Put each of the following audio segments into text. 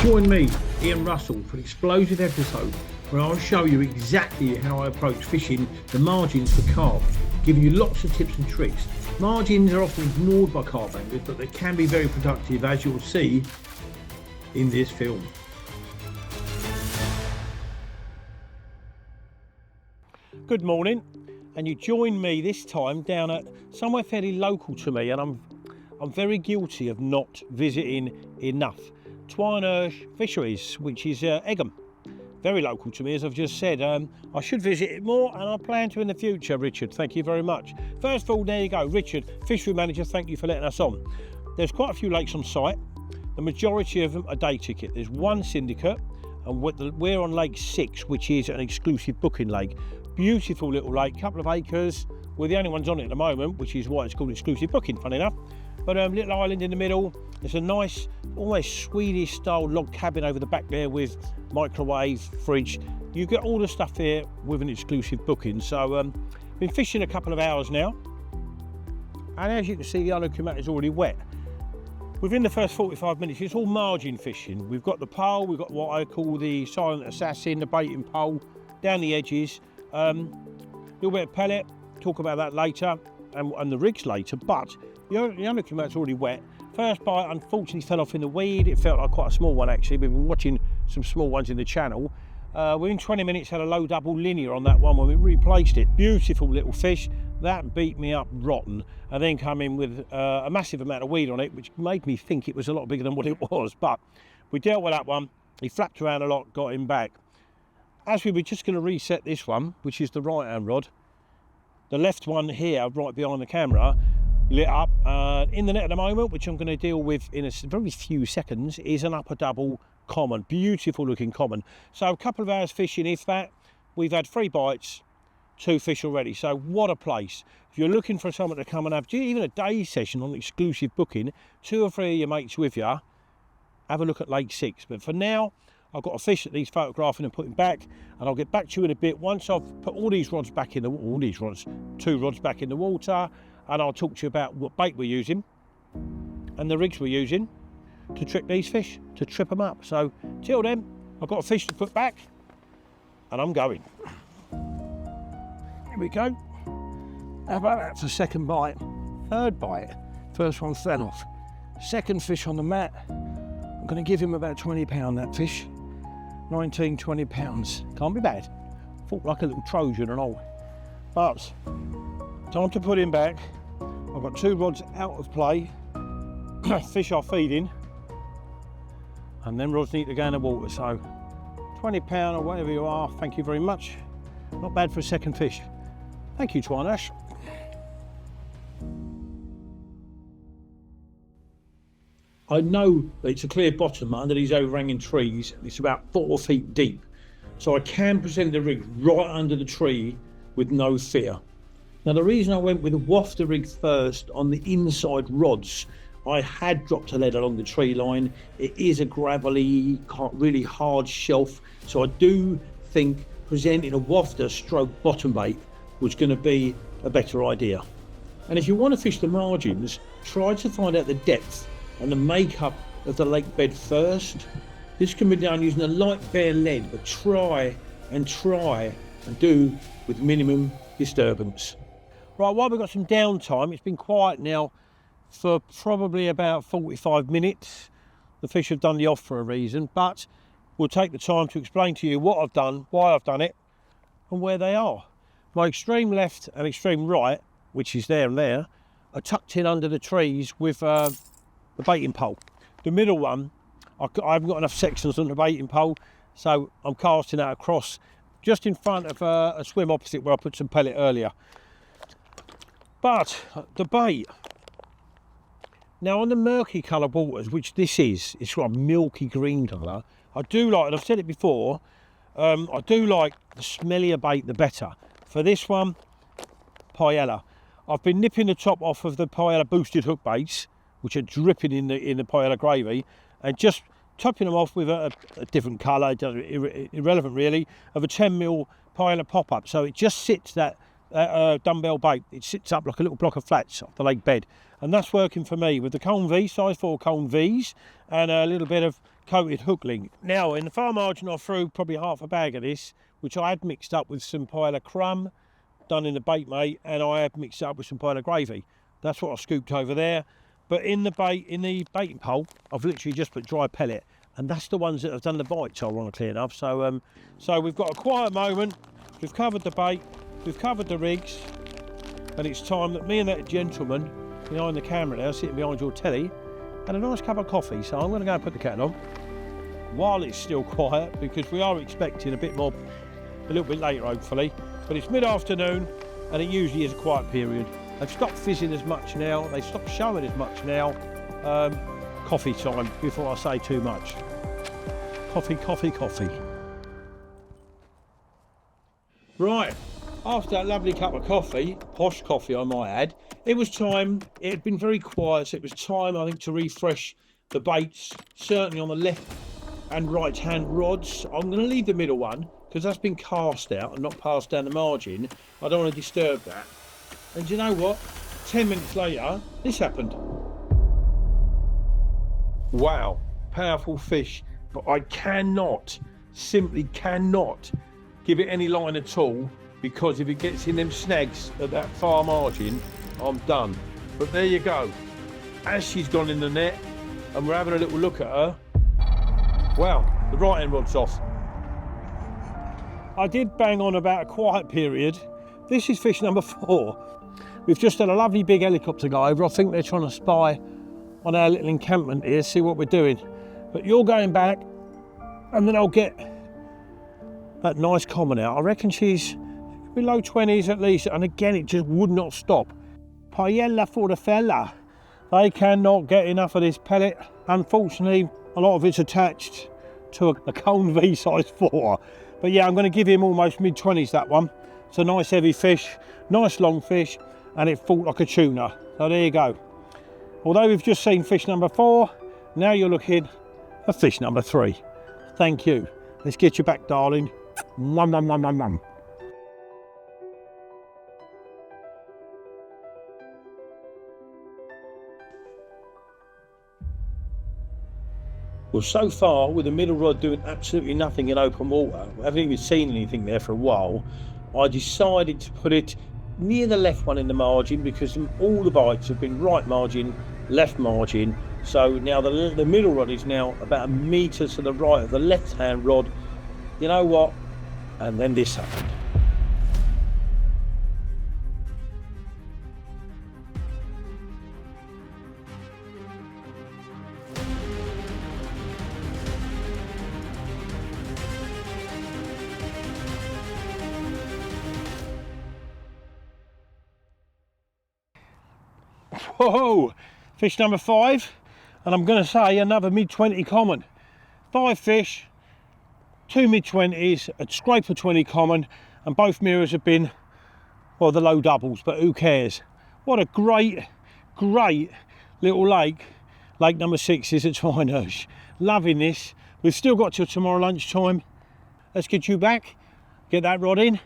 Join me, Ian Russell, for an explosive episode where I'll show you exactly how I approach fishing the margins for carp, giving you lots of tips and tricks. Margins are often ignored by carp anglers, but they can be very productive, as you'll see in this film. Good morning, and you join me this time down at somewhere fairly local to me, and I'm very guilty of not visiting enough. Twynersh Fisheries, which is Egham, very local to me, as I've just said. I should visit it more, and I plan to in the future. Richard, thank you very much. First of all, there you go, Richard, fishery manager, thank you for letting us on. There's quite a few lakes on site. The majority of them are day ticket. There's one syndicate, and we're on Lake 6, which is an exclusive booking lake. Beautiful little lake, couple of acres. We're the only ones on it at the moment, which is why it's called exclusive booking, funny enough. But little island in the middle. There's a nice, almost Swedish style log cabin over the back there with microwave, fridge. You get all the stuff here with an exclusive booking. So been fishing a couple of hours now, and as you can see, the undercurrent is already wet. Within the first 45 minutes, it's all margin fishing. We've got the pole, we've got what I call the silent assassin, the baiting pole, down the edges. Little bit of pellet, talk about that later, and the rigs later, but the undercurrent's already wet. First bite unfortunately fell off in the weed. It felt like quite a small one actually. We've been watching some small ones in the channel. Within 20 minutes had a low double linear on that one when we replaced it. Beautiful little fish. That beat me up rotten, and then come in with a massive amount of weed on it, which made me think it was a lot bigger than what it was. But we dealt with that one. He flapped around a lot, got him back. As we were just going to reset this one, which is the right hand rod, the left one here right behind the camera lit up. In the net at the moment, which I'm going to deal with in a very few seconds, is an upper double common, beautiful looking common. So a couple of hours fishing, if that. We've had 3 bites, 2 fish already, so what a place. If you're looking for someone to come and have even a day session on exclusive booking, 2 or 3 of your mates with you, have a look at Lake 6. But for now, I've got a fish that needs photographing and putting back, and I'll get back to you in a bit once I've put all these rods back in the water, 2 rods back in the water, and I'll talk to you about what bait we're using and the rigs we're using to trick these fish, to trip them up. So till then, I've got a fish to put back, and I'm going. Here we go. How about that for second bite? Third bite. First one fell off. Second fish on the mat. I'm going to give him about 20 pound, that fish. 19, 20 pounds. Can't be bad. Fought like a little Trojan and all. But time to put him back. I've got 2 rods out of play. Fish are feeding, and then rods need to go in the water. So 20 pound or whatever you are, thank you very much. Not bad for a second fish. Thank you, Twynersh. I know that it's a clear bottom under these overhanging trees. It's about 4 feet deep, so I can present the rig right under the tree with no fear. Now, the reason I went with a wafter rig first on the inside rods, I had dropped a lead along the tree line. It is a gravelly, really hard shelf, so I do think presenting a wafter stroke bottom bait was going to be a better idea. And if you want to fish the margins, try to find out the depth and the makeup of the lake bed first. This can be done using a light bare lead, but try and do with minimum disturbance. Right, while we've got some downtime, it's been quiet now for probably about 45 minutes. The fish have done the off for a reason, but we'll take the time to explain to you what I've done, why I've done it, and where they are. My extreme left and extreme right, which is there and there, are tucked in under the trees with the baiting pole. The middle one, I haven't got enough sections on the baiting pole, so I'm casting that across just in front of a swim opposite where I put some pellet earlier. But the bait, now on the murky colour waters, which this is, it's got a milky green colour. I do like, and I've said it before, I do like the smellier bait the better. For this one, paella. I've been nipping the top off of the paella boosted hook baits, which are dripping in the paella gravy, and just topping them off with a different colour, irrelevant really, of a 10mm paella pop-up. So it just sits that dumbbell bait, it sits up like a little block of flats off the lake bed, and that's working for me with the cone V, size 4 cone V's, and a little bit of coated hook link. Now in the far margin I threw probably half a bag of this, which I had mixed up with some paella crumb done in the bait mate, and I had mixed it up with some paella gravy. That's what I scooped over there. But in the baiting pole, I've literally just put dry pellet, and that's the ones that have done the bites, ironically enough. So so we've got a quiet moment, we've covered the bait, we've covered the rigs, and it's time that me and that gentleman behind the camera now, sitting behind your telly, had a nice cup of coffee. So I'm going to go and put the kettle on while it's still quiet, because we are expecting a bit more, a little bit later hopefully. But it's mid-afternoon, and it usually is a quiet period. They've stopped fizzing as much now, they've stopped showing as much now. Coffee time, before I say too much. Coffee, coffee, coffee. Right, after that lovely cup of coffee, posh coffee I might add, it was time. It had been very quiet, so it was time, I think, to refresh the baits, certainly on the left and right hand rods. I'm going to leave the middle one, because that's been cast out and not passed down the margin. I don't want to disturb that. And you know what? 10 minutes later, this happened. Wow, powerful fish, but I cannot, simply cannot give it any line at all, because if it gets in them snags at that far margin, I'm done. But there you go. As she's gone in the net, and we're having a little look at her, wow, the right end rod's off. I did bang on about a quiet period. This is fish number 4. We've just had a lovely big helicopter go over. I think they're trying to spy on our little encampment here, see what we're doing. But you're going back, and then I'll get that nice common out. I reckon she's below 20s at least, and again, it just would not stop. Paella for the fella. They cannot get enough of this pellet. Unfortunately, a lot of it's attached to a Cone V size 4. But yeah, I'm going to give him almost mid-20s, that one. It's a nice heavy fish, nice long fish, and it fought like a tuna. So there you go. Although we've just seen fish number 4, now you're looking at fish number 3. Thank you. Let's get you back, darling. Nom, nom, nom, nom, nom. Well, so far, with the middle rod doing absolutely nothing in open water, we haven't even seen anything there for a while, I decided to put it near the left one in the margin, because all the bites have been right margin, left margin. So now the middle rod is now about 1 metre to the right of the left-hand rod. You know what? And then this happened. Whoa, fish number 5, and I'm going to say another mid-20 common. 5 fish, 2 mid-20s, a scraper 20 common, and both mirrors have been, well, the low doubles, but who cares? What a great, great little lake. Lake number 6 is at Twynersh. Loving this. We've still got till tomorrow lunchtime. Let's get you back, get that rod in,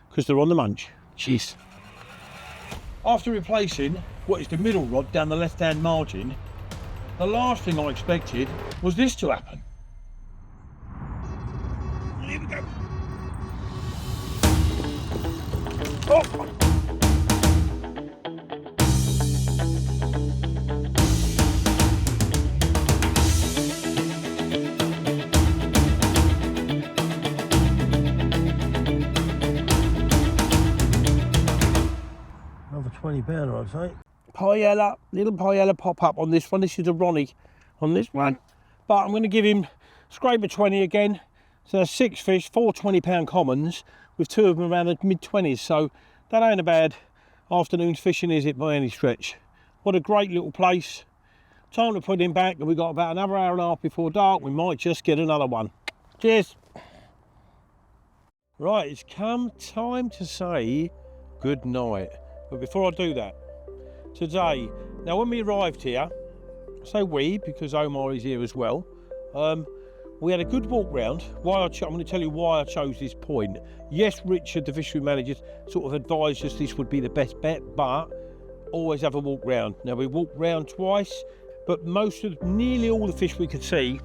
because they're on the munch. Cheers. After replacing what is the middle rod down the left-hand margin, the last thing I expected was this to happen. Here we go. Oh! Another 20 pounder, I'd say. Paella, little paella pop up on this one. This is a Ronnie on this one. But I'm going to give him scraper 20 again. So there's 6 fish, 4 20-pound commons, with 2 of them around the mid-20s. So that ain't a bad afternoon's fishing, is it, by any stretch? What a great little place. Time to put him back, and we've got about another hour and a half before dark. We might just get another one. Cheers. Right, it's come time to say good night. But before I do that, today, now when we arrived here, I say we because Omar is here as well, we had a good walk round. I'm going to tell you why I chose this point. Yes, Richard, the fishery manager, sort of advised us this would be the best bet, but always have a walk round. Now we walked round twice, but nearly all the fish we could see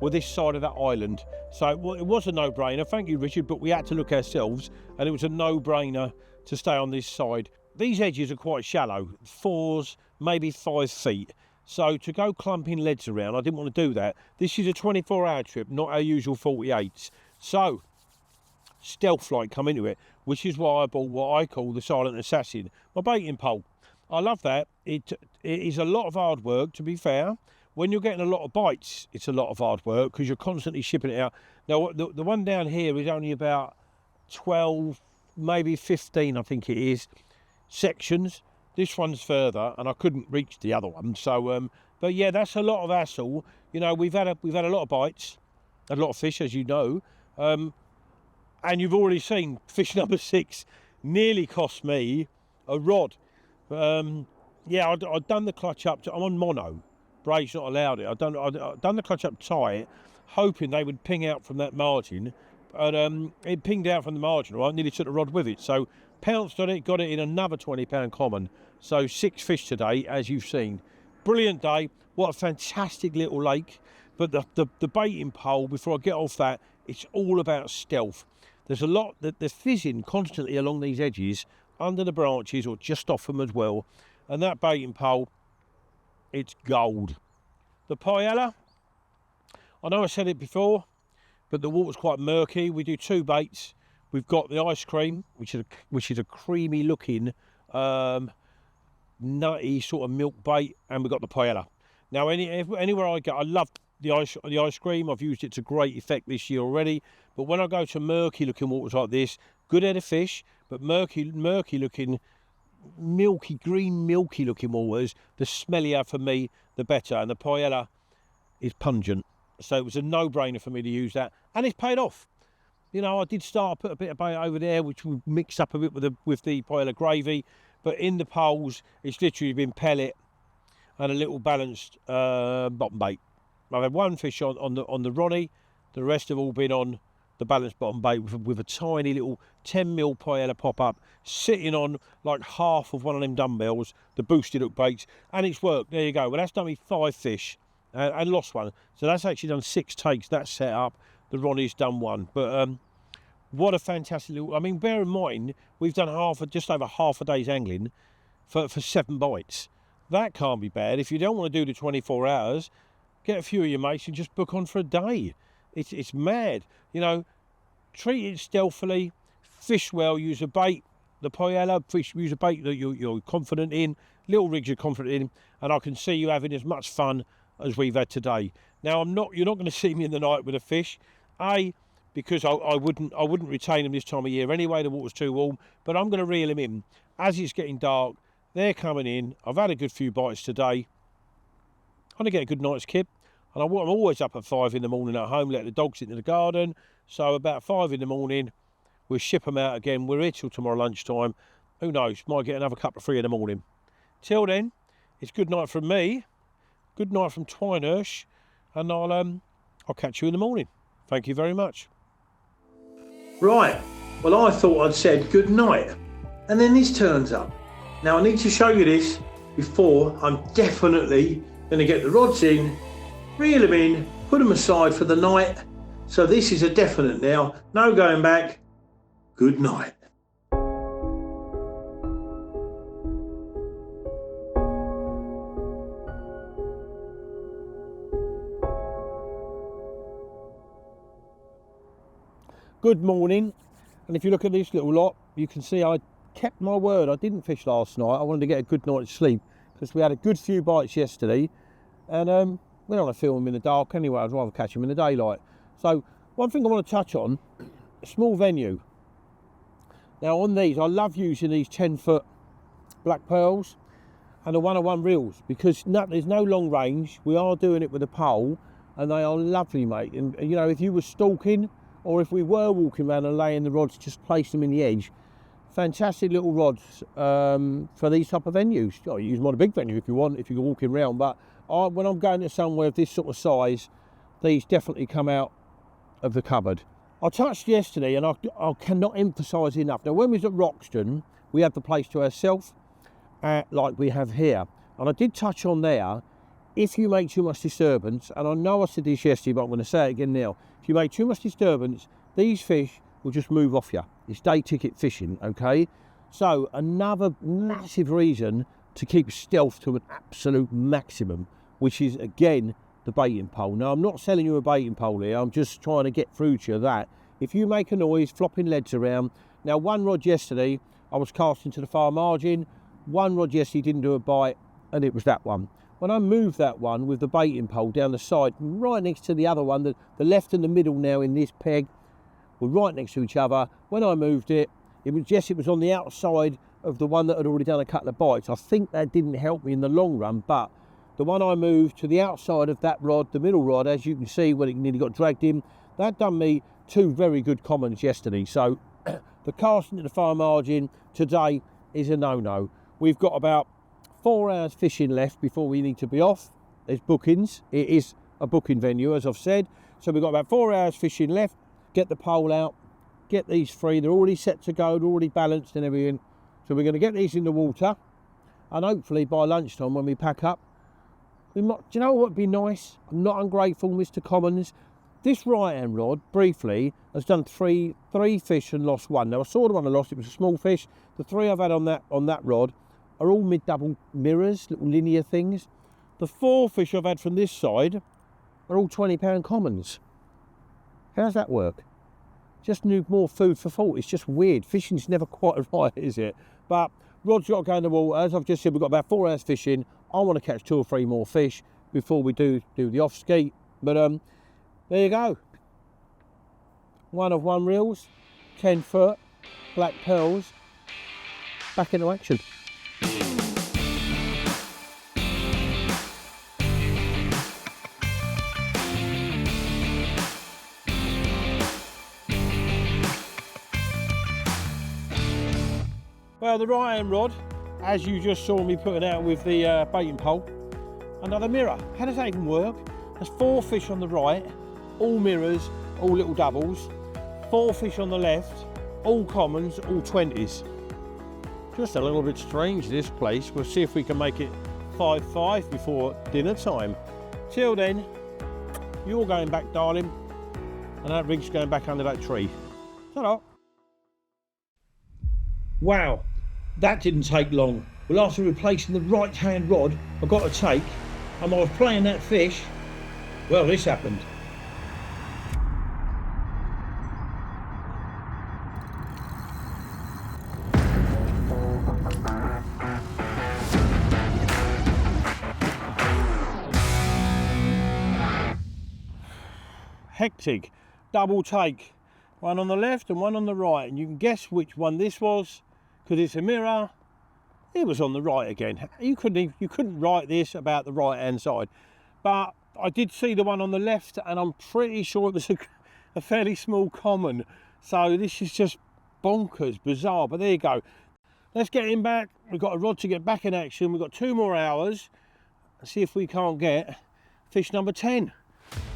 were this side of that island. So it was a no-brainer. Thank you, Richard, but we had to look ourselves, and it was a no-brainer to stay on this side. These edges are quite shallow, 4s, maybe 5 feet. So to go clumping leads around, I didn't want to do that. This is a 24-hour trip, not our usual 48s. So stealth light come into it, which is why I bought what I call the Silent Assassin, my baiting pole. I love that. It is a lot of hard work, to be fair. When you're getting a lot of bites, it's a lot of hard work because you're constantly shipping it out. Now, the one down here is only about 12, maybe 15, I think it is, sections. This one's further, and I couldn't reach the other one. So, but yeah, that's a lot of hassle. You know, we've had a lot of bites, a lot of fish, as you know, and you've already seen fish number 6 nearly cost me a rod. Yeah, I'd done the clutch up. I'm on mono. Brake's not allowed it. I'd done the clutch up tight, hoping they would ping out from that margin, but it pinged out from the margin. Right, nearly took the rod with it. So pounced on it, got it in another 20-pound common. So 6 fish today, as you've seen. Brilliant day. What a fantastic little lake. But the baiting pole, before I get off that, it's all about stealth. There's a lot that they're fizzing constantly along these edges, under the branches or just off them as well. And that baiting pole, it's gold. The paella, I know I said it before, but the water's quite murky. We do 2 baits. We've got the ice cream, which is a creamy looking, nutty sort of milk bait, and we've got the paella. Now, anywhere I go, I love the ice cream. I've used it to great effect this year already. But when I go to murky looking waters like this, good head of fish, but murky looking, green milky looking waters, the smellier for me the better, and the paella is pungent, so it was a no-brainer for me to use that, and it's paid off. You know, I did start, put a bit of bait over there, which we mixed up a bit with the paella gravy, but in the poles it's literally been pellet and a little balanced bottom bait. I've had 1 fish on the Ronnie, the rest have all been on the balanced bottom bait with a tiny little 10mm paella pop-up sitting on like half of one of them dumbbells, the boosted hook baits, and it's worked. There you go. Well, that's done me 5 fish and lost 1. So that's actually done 6 takes, that set up. The Ronnie's done 1. But what a fantastic little... I mean, bear in mind, we've done just over half a day's angling for 7 bites. That can't be bad. If you don't want to do the 24 hours, get a few of your mates and just book on for a day. It's mad. You know, treat it stealthily, fish well, use a bait, the paella, fish, use a bait that you're confident in, little rigs you're confident in, and I can see you having as much fun as we've had today. Now, you're not going to see me in the night with a fish, because I wouldn't retain them this time of year anyway, the water's too warm, but I'm going to reel them in. As it's getting dark, they're coming in. I've had a good few bites today. I'm going to get a good night's kip. And I'm always up at 5 in the morning at home, let the dogs into the garden. So about 5 in the morning, we'll ship them out again. We're here till tomorrow lunchtime. Who knows, might get another cup of 3 in the morning. Till then, it's good night from me. Good night from Twynersh. And I'll catch you in the morning. Thank you very much. Right, well, I thought I'd said good night, and then this turns up. Now I need to show you this before I'm definitely going to get the rods in, reel them in, put them aside for the night. So this is a definite now, no going back. Good night. Good morning, and if you look at this little lot, you can see I kept my word. I didn't fish last night. I wanted to get a good night's sleep because we had a good few bites yesterday, and we don't want to film them in the dark anyway. I'd rather catch them in the daylight. So one thing I want to touch on, a small venue. Now on these, I love using these 10-foot black pearls and the 101 reels because there's no long range. We are doing it with a pole, and they are lovely, mate. And you know, if you were stalking, or if we were walking around and laying the rods, just place them in the edge. Fantastic little rods for these type of venues. You use them on a big venue if you want, if you're walking around. But when I'm going to somewhere of this sort of size, these definitely come out of the cupboard. I touched yesterday, and I cannot emphasise enough. Now, when we was at Roxton, we had the place to ourselves, like we have here. And I did touch on there, if you make too much disturbance, and I know I said this yesterday, but I'm going to say it again now. If you make too much disturbance, these fish will just move off you. It's day ticket fishing, okay? So another massive reason to keep stealth to an absolute maximum, which is, again, the baiting pole. Now, I'm not selling you a baiting pole here. I'm just trying to get through to you that if you make a noise, flopping leads around. Now, one rod yesterday, I was casting to the far margin. One rod yesterday didn't do a bite, and it was that one. When I moved that one with the baiting pole down the side, right next to the other one, the left and the middle now in this peg were right next to each other. When I moved it, it was on the outside of the one that had already done a couple of bites. I think that didn't help me in the long run, but the one I moved to the outside of that rod, the middle rod, as you can see when it nearly got dragged in, that done me 2 very good commons yesterday. So the casting to the far margin today is a no-no. We've got about 4 hours fishing left before we need to be off. There's bookings. It is a booking venue, as I've said. So we've got about 4 hours fishing left. Get the pole out, get these free. They're already set to go, they're already balanced and everything. So we're going to get these in the water, and hopefully by lunchtime when we pack up, do you know what would be nice? I'm not ungrateful, Mr. Commons. This right-hand rod, briefly, has done three fish and lost one. Now I saw the one I lost, it was a small fish. The 3 I've had on that rod are all mid-double mirrors, little linear things. The 4 fish I've had from this side are all 20-pound commons. How's that work? Just need more food for thought. It's just weird. Fishing's never quite right, is it? But rod's got to go in the water. As I've just said, we've got about 4 hours fishing. I want to catch 2 or 3 more fish before we do the off skeet. But there you go. 1 of 1 reels, 10 foot, black pearls, back into action. Well, the right-hand rod, as you just saw me putting out with the baiting pole, another mirror. How does that even work? There's 4 fish on the right, all mirrors, all little doubles. 4 fish on the left, all commons, all 20s. Just a little bit strange, this place. We'll see if we can make it 5-5 before dinner time. Till then, you're going back, darling, and that rig's going back under that tree. Ta-da. Wow, that didn't take long. Well, after replacing the right-hand rod I got to take, and I was playing that fish, well, this happened. Hectic, double take. One on the left and one on the right, and you can guess which one this was, because it's a mirror. It was on the right again. You couldn't write this about the right hand side, but I did see the one on the left, and I'm pretty sure it was a fairly small common. So this is just bonkers, bizarre, but there you go. Let's get him back. We've got a rod to get back in action. We've got 2 more hours and see if we can't get fish number 10.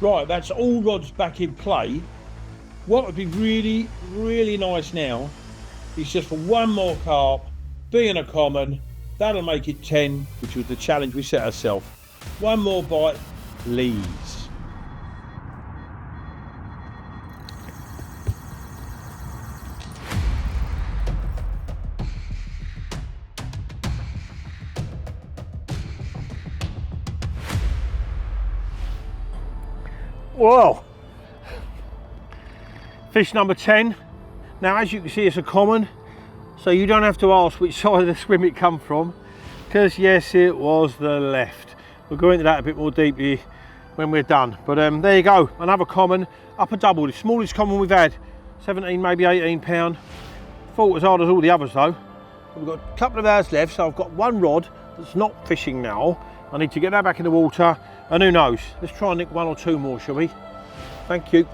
Right, that's all rods back in play. What would be really, really nice now is just for 1 more carp, being a common. That'll make it 10, which was the challenge we set ourselves. 1 more bite, please. Whoa! Fish number 10. Now, as you can see, it's a common, so you don't have to ask which side of the swim it come from, because yes, it was the left. We'll go into that a bit more deeply when we're done. But there you go, another common, upper double, the smallest common we've had, 17, maybe 18 pound. Fought as hard as all the others though. We've got a couple of hours left, so I've got 1 rod that's not fishing now. I need to get that back in the water, and who knows, let's try and nick 1 or 2 more, shall we? Thank you.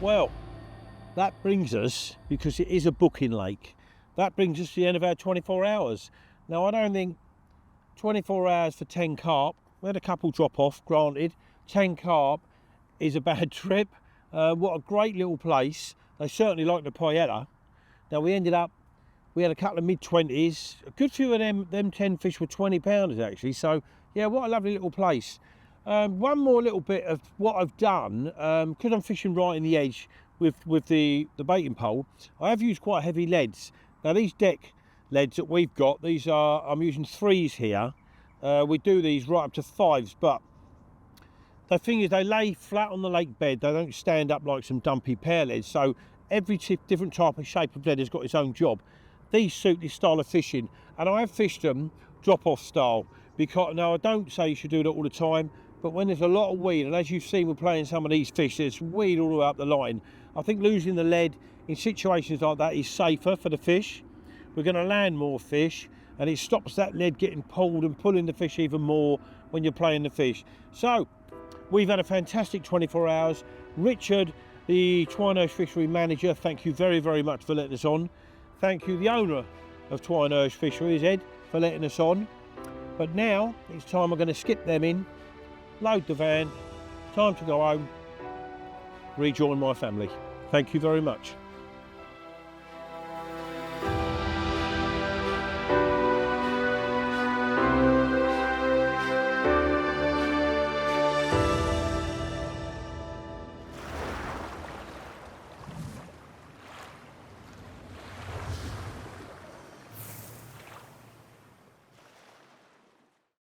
Well, that brings us, because it is a booking lake, that brings us to the end of our 24 hours. Now, I don't think 24 hours for 10 carp, we had a couple drop off, granted, 10 carp is a bad trip. What a great little place. They certainly like the paella. Now we had a couple of mid-20s. A good few of them 10 fish were 20 pounders actually. So yeah, what a lovely little place. One more little bit of what I've done, because I'm fishing right in the edge with the baiting pole, I have used quite heavy leads. Now these deck leads that we've got, I'm using 3s here. We do these right up to 5s, but the thing is they lay flat on the lake bed. They don't stand up like some dumpy pear leads. So every different type of shape of lead has got its own job. These suit this style of fishing, and I have fished them drop-off style. Because now I don't say you should do that all the time, but when there's a lot of weed, and as you've seen we're playing some of these fish, there's weed all the way up the line. I think losing the lead in situations like that is safer for the fish. We're going to land more fish, and it stops that lead getting pulled and pulling the fish even more when you're playing the fish. So we've had a fantastic 24 hours. Richard, the Twynersh Fishery Manager, thank you very, very much for letting us on. Thank you, the owner of Twynersh Fisheries, Ed, for letting us on. But now it's time we're going to skip them in, load the van, time to go home, rejoin my family. Thank you very much.